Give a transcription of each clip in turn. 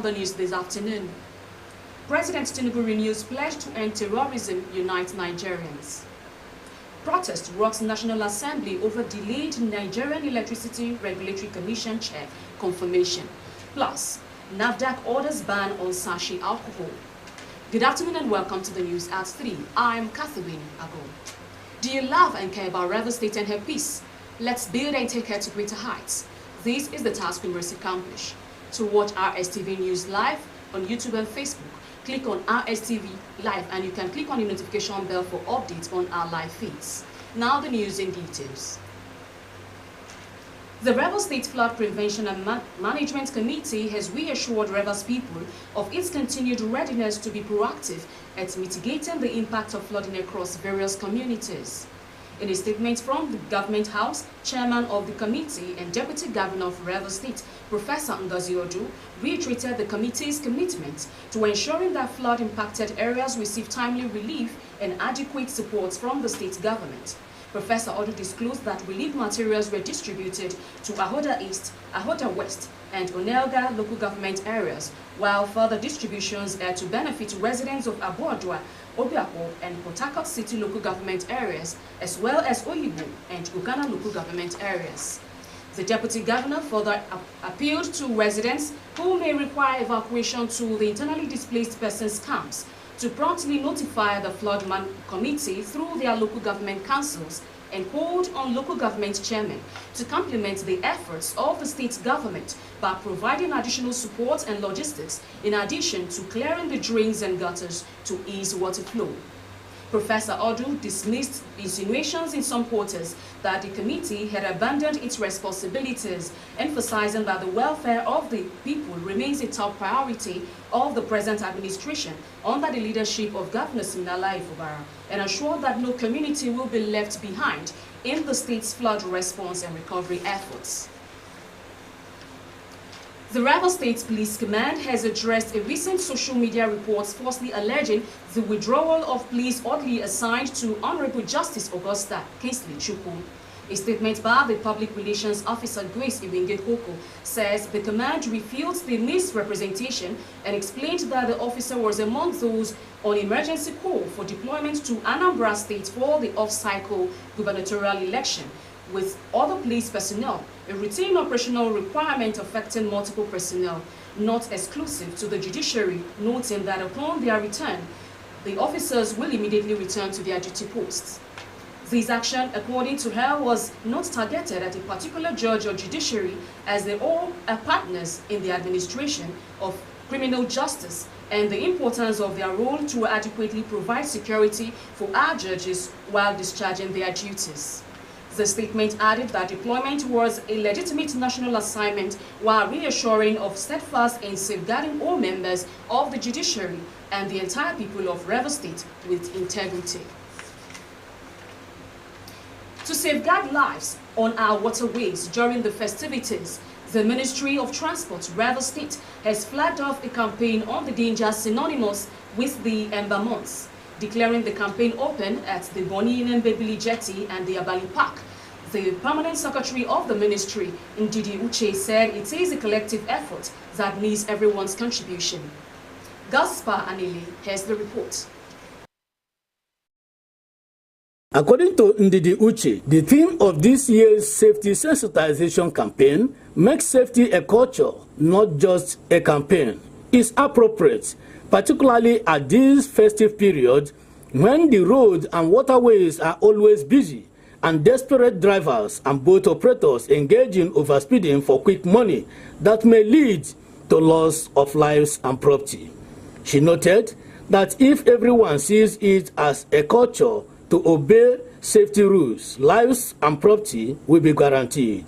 on the news this afternoon. President Tinubu renews pledge to end terrorism, unite Nigerians. Protest rocks National Assembly over delayed Nigerian Electricity Regulatory Commission chair confirmation. Plus, NAFDAC orders ban on sachet alcohol. Good afternoon and welcome to the news at 3. I'm Catherine Ago. Do you love and care about Rivers State and her peace? Let's build and take her to greater heights. This is the task we must accomplish. To watch Rstv News live on YouTube and Facebook, click on Rstv Live and you can click on the notification bell for updates on our live feeds. Now the news in details. The Rivers State Flood Prevention and Management Committee has reassured Rivers people of its continued readiness to be proactive at mitigating the impact of flooding across various communities. In a statement from the Government House, Chairman of the committee and Deputy Governor of Rivers State, Professor Ngozi Odu, reiterated the committee's commitment to ensuring that flood-impacted areas receive timely relief and adequate support from the state government. Professor Odu disclosed that relief materials were distributed to Ahoda East, Ahoda West, and Onelga local government areas, while further distributions are to benefit residents of Abuadua, Obiako, and Port Harcourt City local government areas, as well as Oyibo and Uganda local government areas. The Deputy Governor further appealed to residents who may require evacuation to the internally displaced persons camps to promptly notify the Flood Committee through their local government councils and called on local government chairmen to complement the efforts of the state government by providing additional support and logistics in addition to clearing the drains and gutters to ease water flow. Professor Odu dismissed insinuations in some quarters that the committee had abandoned its responsibilities, emphasizing that the welfare of the people remains a top priority of the present administration under the leadership of Governor Siminalayi Fubara, and assured that no community will be left behind in the state's flood response and recovery efforts. The Rivers State Police Command has addressed a recent social media report falsely alleging the withdrawal of police oddly assigned to Honorable Justice Augusta Kingsley Chukwu. A statement by the Public Relations Officer Grace Iwingekoko says the command refutes the misrepresentation and explained that the officer was among those on emergency call for deployment to Anambra State for the off-cycle gubernatorial election, with other police personnel, a routine operational requirement affecting multiple personnel, not exclusive to the judiciary, noting that upon their return, the officers will immediately return to their duty posts. This action, according to her, was not targeted at a particular judge or judiciary, as they all are partners in the administration of criminal justice and the importance of their role to adequately provide security for our judges while discharging their duties. The statement added that deployment was a legitimate national assignment while reassuring of steadfast in safeguarding all members of the judiciary and the entire people of Rivers State with integrity. To safeguard lives on our waterways during the festivities, the Ministry of Transport, Rivers State, has flagged off a campaign on the dangers synonymous with the Ember months, declaring the campaign open at the Boni Mbebili Jetty and the Abali Park. The Permanent Secretary of the Ministry, Ndidi Uche, said it is a collective effort that needs everyone's contribution. Gaspar Anili has the report. According to Ndidi Uche, the theme of this year's safety sensitization campaign, Make Safety a Culture, not just a campaign, is appropriate, particularly at this festive period when the roads and waterways are always busy and desperate drivers and boat operators engage in overspeeding for quick money that may lead to loss of lives and property. She noted that if everyone sees it as a culture to obey safety rules, lives and property will be guaranteed.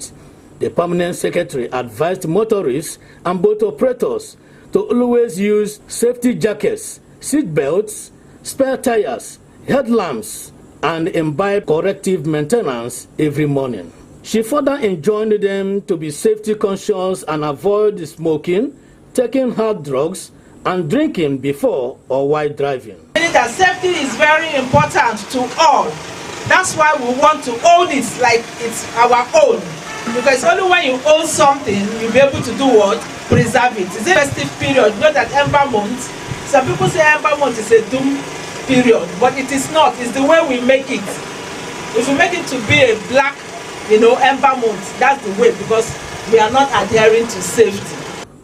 The Permanent Secretary advised motorists and boat operators to always use safety jackets, seat belts, spare tires, headlamps, and imbibe corrective maintenance every morning. She further enjoined them to be safety conscious and avoid smoking, taking hard drugs, and drinking before or while driving. That safety is very important to all. That's why we want to own it like it's our own. because only when you own something, you'll be able to do what? Preserve it. It's a festive period. You know that Ember Month, some people say Ember Month is a doom period, but it is not. It's the way we make it. If we make it to be a black, Ember Month, that's the way, because we are not adhering to safety.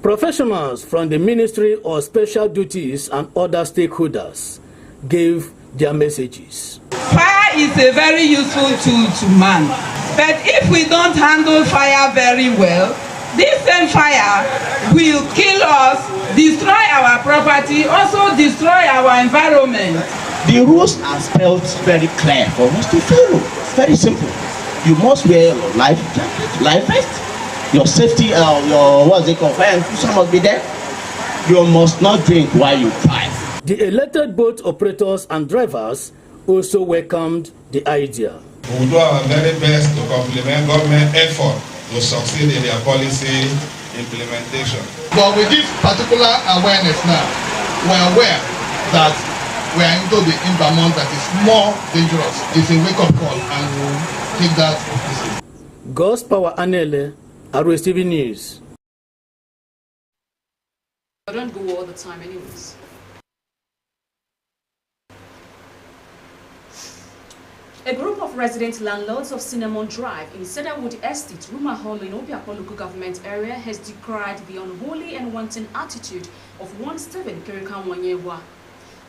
Professionals from the Ministry of Special Duties and other stakeholders gave their messages. Fire is a very useful tool to man, but if we don't handle fire very well, this same fire will kill us, destroy our property, also destroy our environment. The rules are spelled very clear for us to follow. It's very simple. You must wear your life jacket, life vest. Your safety, your fire inclusion must be there. You must not drink while you drive. The elected boat operators and drivers also welcomed the idea. We will do our very best to complement government effort to succeed in their policy implementation. But with this particular awareness now, we are aware that we are into the environment that is more dangerous. It's a wake-up call, and we'll take that. God's Power Anele, Rstv News. I don't go all the time anyways. A group of resident landlords of Cinnamon Drive in Cedarwood Estate, Ruma Hall in Obiako local government area has decried the unholy and wanton attitude of one Stephen Kirikanwanyewa.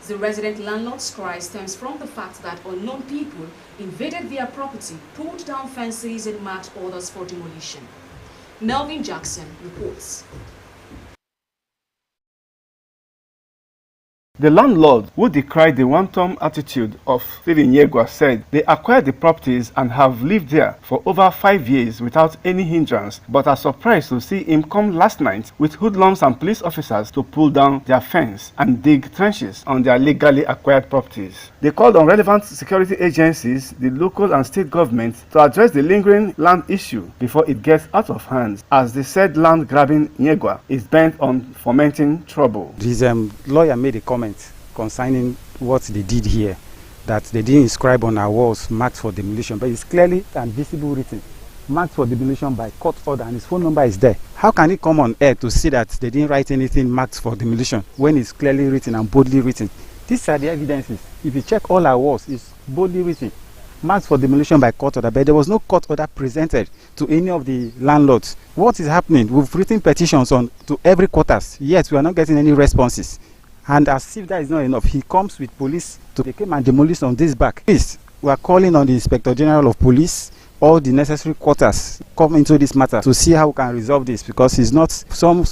The resident landlord's cry stems from the fact that unknown people invaded their property, pulled down fences and marked orders for demolition. Melvin Jackson reports. The landlord, who decried the wanton attitude of Stephen Yegwa, said they acquired the properties and have lived there for over 5 years without any hindrance, but are surprised to see him come last night with hoodlums and police officers to pull down their fence and dig trenches on their legally acquired properties. They called on relevant security agencies, the local and state government, to address the lingering land issue before it gets out of hand, as the said land grabbing Yegwa is bent on fomenting trouble. His lawyer made a comment concerning what they did here, that they didn't inscribe on our walls marked for demolition, but it's clearly and visible written, marked for demolition by court order, and his phone number is there. How can he come on air to say that they didn't write anything marked for demolition when it's clearly written and boldly written? These are the evidences. If you check all our walls, it's boldly written, marked for demolition by court order, but there was no court order presented to any of the landlords. What is happening? We've written petitions on to every quarters, yet we are not getting any responses. And as if that is not enough, he comes with police to take him and demolish on this back. Please, we are calling on the Inspector General of Police, all the necessary quarters, come into this matter to see how we can resolve this, because it's not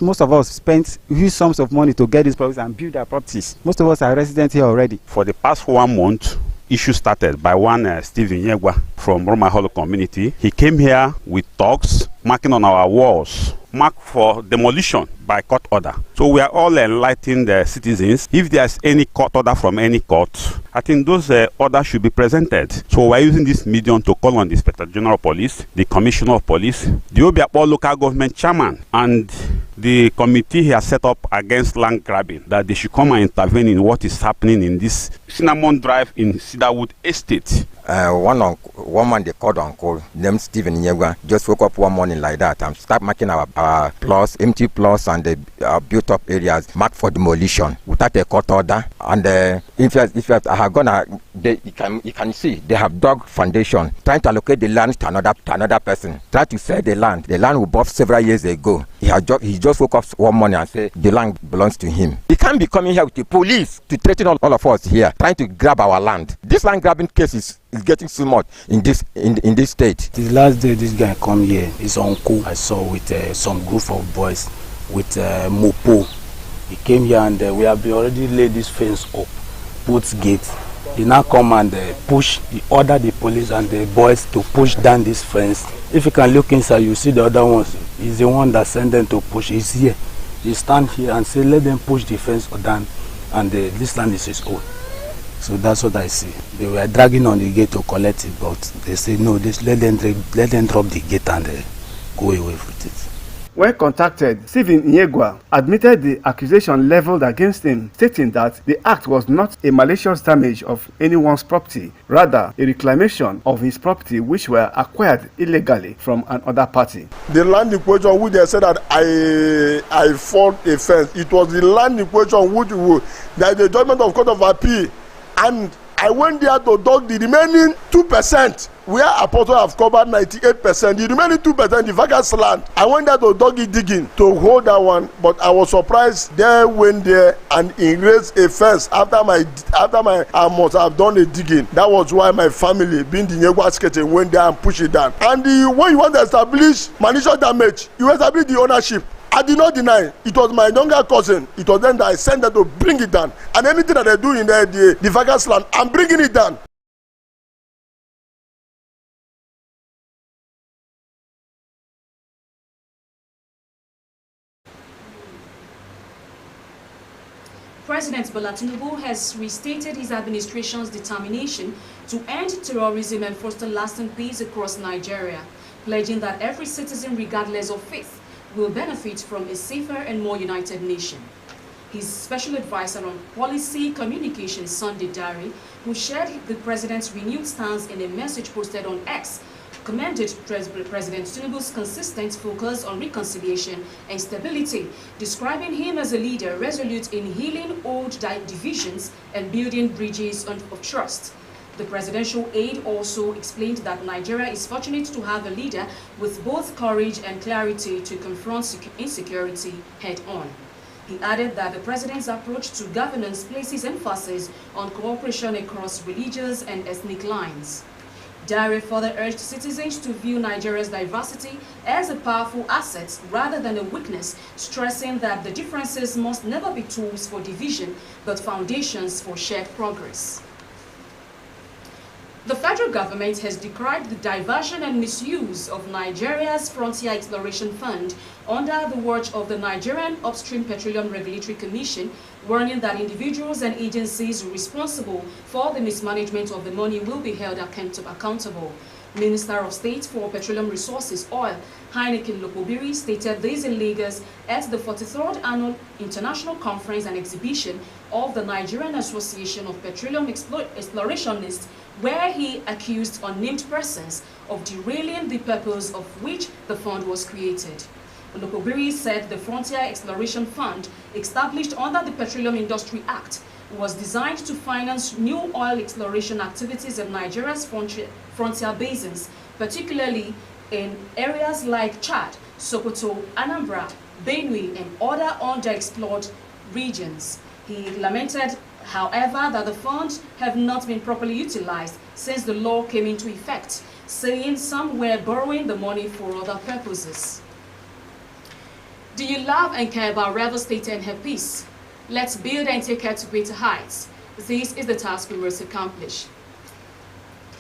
most of us spent huge sums of money to get these properties and build our properties. Most of us are residents here already. For the past 1 month, issue started by one Stephen Yegwa from Roma Hall community. He came here with talks marking on our walls, marked for demolition by court order. So we are all enlightening the citizens. If there's any court order from any court, I think those orders should be presented. So we're using this medium to call on the Inspector General of Police, the Commissioner of Police, the Obiako local government chairman, and the committee he has set up against land grabbing, that they should come and intervene in what is happening in this Cinnamon Drive in Cedarwood Estate. One man they called uncle named Stephen Yegwa just woke up one morning like that and start marking our plots, empty plots, and the built up areas marked for demolition without a court order. And if you have gone, you can see they have dug foundation trying to allocate the land to another person, try to sell the land. The land we bought several years ago. He just woke up one morning and said the land belongs to him. He can't be coming here with the police to threaten all of us here, trying to grab our land. This land grabbing case is getting so much in this state. The last day this guy come here, his uncle I saw with some group of boys with mopo. He came here and we have already laid this fence up, put gate. He now come and he ordered the police and the boys to push down this fence. If you can look inside, you see the other ones. He's the one that sent them to push. He's here. He stand here and say, let them push the fence down, and this land is his own. So that's what I see. They were dragging on the gate to collect it, but they say no, let them drop the gate and go away with it. When contacted, Stephen Nyegwa admitted the accusation leveled against him, stating that the act was not a malicious damage of anyone's property, rather a reclamation of his property which were acquired illegally from another party. The land equation which they said that I fought a fence, it was the land equation which there is the judgment of Court of Appeal, and I went there to dug the remaining 2%, where Apostle have covered 98%. The remaining 2%, the vacant land, I went there to dug it digging to hold that one, but I was surprised. They went there and erased a fence after I must have done a digging. That was why my family, being the Nyegwa sketching, went there and pushed it down. And when you want to establish malicious damage, you establish the ownership. I did not deny it was my younger cousin. It was then that I sent them to bring it down. And anything that they do in the vacant land, I'm bringing it down. President Bola Tinubu has restated his administration's determination to end terrorism and foster lasting peace across Nigeria, pledging that every citizen, regardless of faith, will benefit from a safer and more united nation. His special advisor on policy communications, Sunday Dari, who shared the president's renewed stance in a message posted on X, commended President Tinubu's consistent focus on reconciliation and stability, describing him as a leader resolute in healing old divisions and building bridges of trust. The presidential aide also explained that Nigeria is fortunate to have a leader with both courage and clarity to confront insecurity head-on. He added that the president's approach to governance places emphasis on cooperation across religious and ethnic lines. Dare further urged citizens to view Nigeria's diversity as a powerful asset rather than a weakness, stressing that the differences must never be tools for division, but foundations for shared progress. The federal government has decried the diversion and misuse of Nigeria's Frontier Exploration Fund under the watch of the Nigerian Upstream Petroleum Regulatory Commission, warning that individuals and agencies responsible for the mismanagement of the money will be held accountable. Minister of State for Petroleum Resources, Oil, Heineken Lokobiri, stated this in Lagos at the 43rd Annual International Conference and Exhibition of the Nigerian Association of Petroleum Explorationists, where he accused unnamed persons of derailing the purpose of which the fund was created. Lokobiri said the Frontier Exploration Fund, established under the Petroleum Industry Act, was designed to finance new oil exploration activities in Nigeria's frontier basins, particularly in areas like Chad, Sokoto, Anambra, Benue, and other underexplored regions. He lamented, however, that the funds have not been properly utilized since the law came into effect, saying some were borrowing the money for other purposes. Do you love and care about Rivers State and her peace? Let's build and take her to greater heights. This is the task we must accomplish.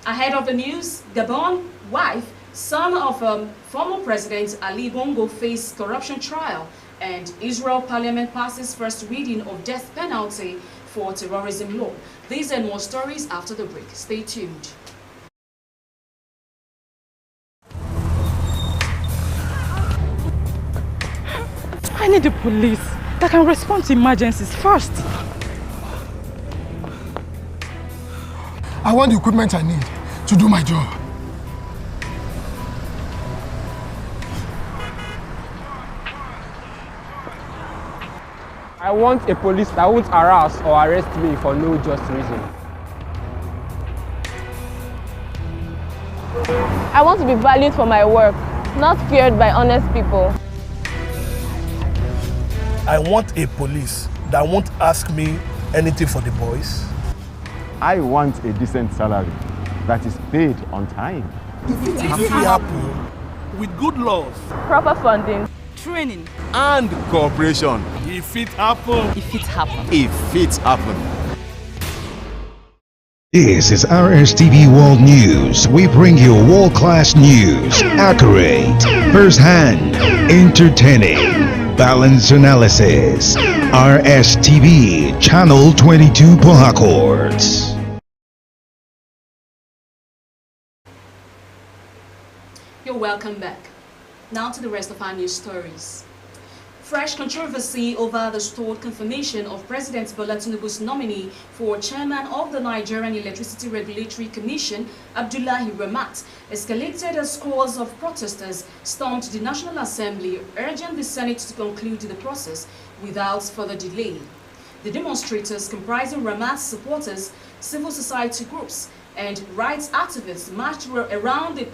Ahead of the news, Gabon wife, son of former President Ali Bongo, faced corruption trial, and Israel Parliament passes first reading of death penalty for terrorism law. These and more stories after the break. Stay tuned. I need the police that can respond to emergencies fast. I want the equipment I need to do my job. I want a police that won't harass or arrest me for no just reason. I want to be valued for my work, not feared by honest people. I want a police that won't ask me anything for the boys. I want a decent salary that is paid on time. If it happen with good laws, proper funding, training, and cooperation. If it happen. If it happen. If it happen. This is Rstv World News. We bring you world-class news, accurate, first-hand, entertaining, balanced analysis. Rstv, Channel 22 Port Harcourt. You're welcome back. Now to the rest of our news stories. Fresh controversy over the stalled confirmation of President Bola Tinubu's nominee for chairman of the Nigerian Electricity Regulatory Commission, Abdullahi Ramat, escalated as scores of protesters stormed the National Assembly, urging the Senate to conclude the process without further delay. The demonstrators, comprising Ramat's supporters, civil society groups, and rights activists, marched around the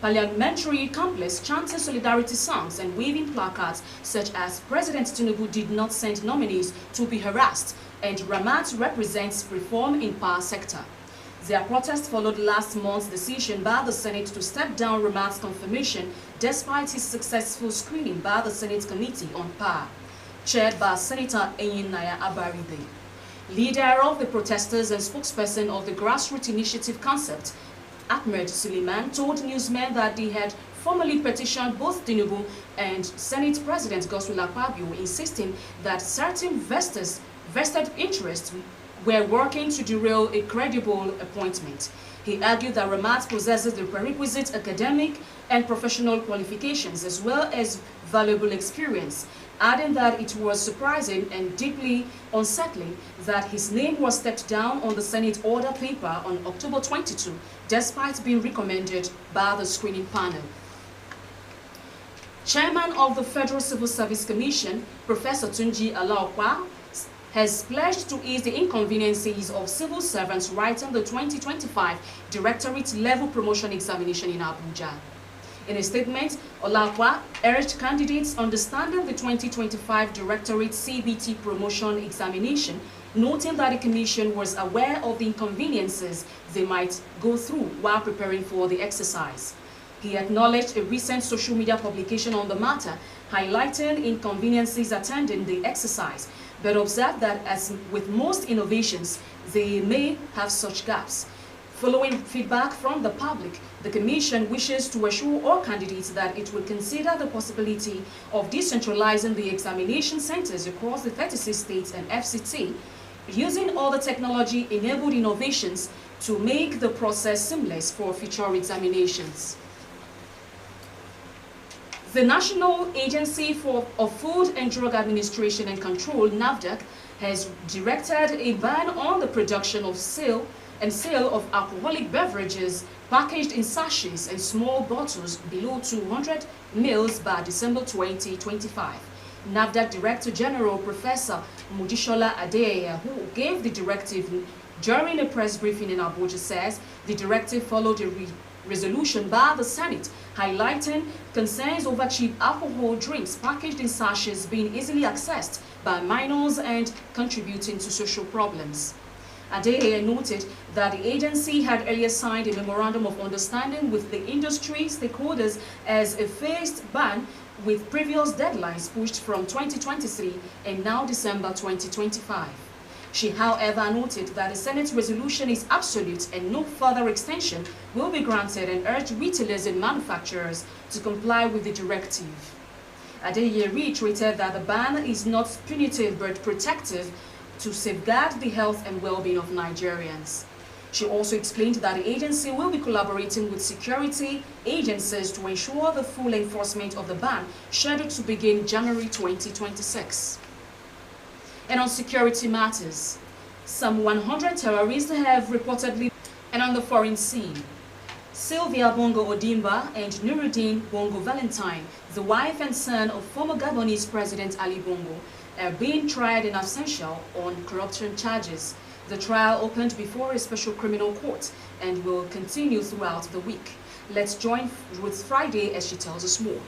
parliamentary complex, chanting solidarity songs and waving placards such as "President Tinubu did not send nominees to be harassed" and "Ramat represents reform in power sector." Their protest followed last month's decision by the Senate to step down Ramat's confirmation despite his successful screening by the Senate Committee on Power, chaired by Senator Enyinnaya Abaribe. Leader of the protesters and spokesperson of the grassroots initiative concept, Ahmed Suleiman, told newsmen that they had formally petitioned both Tinubu and Senate President Godswill Akpabio, insisting that certain vested interests were working to derail a credible appointment. He argued that Ramat possesses the prerequisite academic and professional qualifications as well as valuable experience, adding that it was surprising and deeply unsettling that his name was stepped down on the Senate order paper on October 22, despite being recommended by the screening panel. Chairman of the Federal Civil Service Commission, Professor Tunji Alaokwa, has pledged to ease the inconveniences of civil servants writing the 2025 Directorate Level Promotion Examination in Abuja. In a statement, Olakwa urged candidates understanding the 2025 Directorate CBT Promotion Examination, noting that the Commission was aware of the inconveniences they might go through while preparing for the exercise. He acknowledged a recent social media publication on the matter, highlighting inconveniences attending the exercise, but observed that, as with most innovations, they may have such gaps. Following feedback from the public, the Commission wishes to assure all candidates that it will consider the possibility of decentralizing the examination centers across the 36 states and FCT, using all the technology-enabled innovations to make the process seamless for future examinations. The National Agency of Food and Drug Administration and Control, NAFDAC, has directed a ban on the production of sale of alcoholic beverages packaged in sachets and small bottles below 200 ml by December 2025. NAFDAC Director General Professor Mujishola Adeya, who gave the directive during a press briefing in Abuja, says the directive followed a resolution by the Senate highlighting concerns over cheap alcohol drinks packaged in sachets being easily accessed by minors and contributing to social problems. Adeye noted that the agency had earlier signed a memorandum of understanding with the industry stakeholders as a phased ban, with previous deadlines pushed from 2023 and now December 2025. She, however, noted that the Senate resolution is absolute and no further extension will be granted, and urged retailers and manufacturers to comply with the directive. Adeye reiterated that the ban is not punitive but protective to safeguard the health and well-being of Nigerians. She also explained that the agency will be collaborating with security agencies to ensure the full enforcement of the ban, scheduled to begin January 2026. And on security matters, some 100 terrorists have reportedly been on the foreign scene. Sylvia Bongo Ondimba and Nuruddin Bongo Valentine, the wife and son of former Gabonese President Ali Bongo, are being tried in absentia on corruption charges. The trial opened before a special criminal court and will continue throughout the week. Let's join Ruth Friday as she tells us more.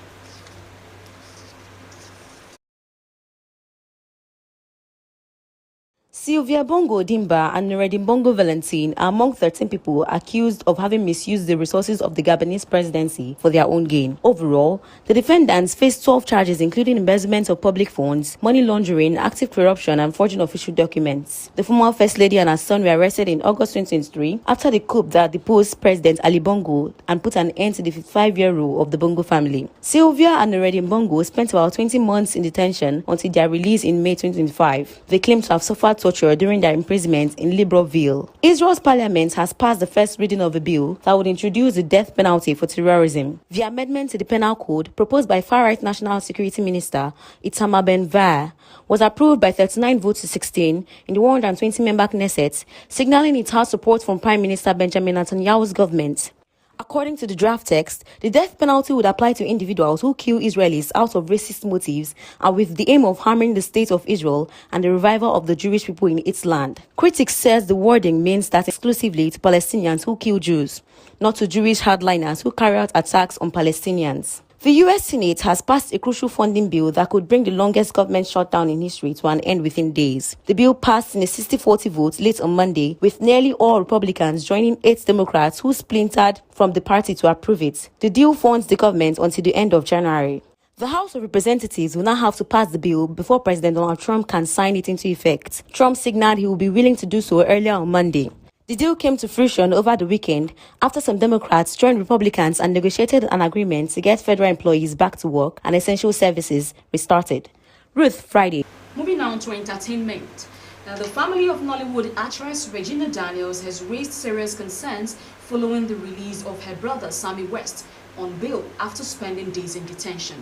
Sylvia Bongo Ondimba and Nuruddin Bongo Valentine are among 13 people accused of having misused the resources of the Gabonese presidency for their own gain. Overall, the defendants face 12 charges, including embezzlement of public funds, money laundering, active corruption, and forging official documents. The former First Lady and her son were arrested in August 2023 after the coup that deposed President Ali Bongo and put an end to the 55-year rule of the Bongo family. Sylvia and Nuruddin Bongo spent about 20 months in detention until their release in May 2025. They claim to have suffered torture torture during their imprisonment in Libreville. Israel's parliament has passed the first reading of a bill that would introduce the death penalty for terrorism. The amendment to the penal code, proposed by far-right National Security Minister Itamar Ben-Gvir, was approved by 39 votes to 16 in the 120-member Knesset, signaling its House support from Prime Minister Benjamin Netanyahu's government. According to the draft text, the death penalty would apply to individuals who kill Israelis out of racist motives and with the aim of harming the state of Israel and the revival of the Jewish people in its land. Critics says the wording means that exclusively to Palestinians who kill Jews, not to Jewish hardliners who carry out attacks on Palestinians. The U.S. Senate has passed a crucial funding bill that could bring the longest government shutdown in history to an end within days. The bill passed in a 60-40 vote late on Monday, with nearly all Republicans joining 8 Democrats who splintered from the party to approve it. The deal funds the government until the end of January. The House of Representatives will now have to pass the bill before President Donald Trump can sign it into effect. Trump signaled he will be willing to do so earlier on Monday. The deal came to fruition over the weekend after some Democrats joined Republicans and negotiated an agreement to get federal employees back to work and essential services restarted. Ruth, Friday. Moving on to entertainment. The family of Nollywood actress Regina Daniels has raised serious concerns following the release of her brother Sammy West on bail after spending days in detention.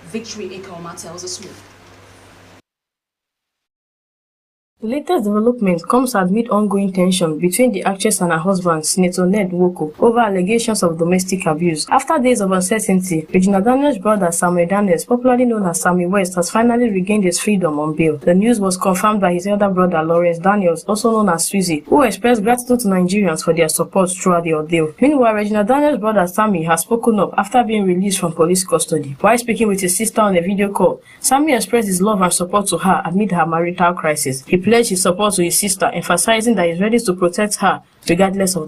Victory Ekoma tells us more. The latest development comes amid ongoing tension between the actress and her husband, Senator Ned Nwoko, over allegations of domestic abuse. After days of uncertainty, Regina Daniels' brother, Samuel Daniels, popularly known as Sammy West, has finally regained his freedom on bail. The news was confirmed by his elder brother, Lawrence Daniels, also known as Swizzy, who expressed gratitude to Nigerians for their support throughout the ordeal. Meanwhile, Regina Daniels' brother, Sammy, has spoken up after being released from police custody. While speaking with his sister on a video call, Sammy expressed his love and support to her amid her marital crisis. He pledged his support to his sister, emphasizing that he is ready to protect her regardless of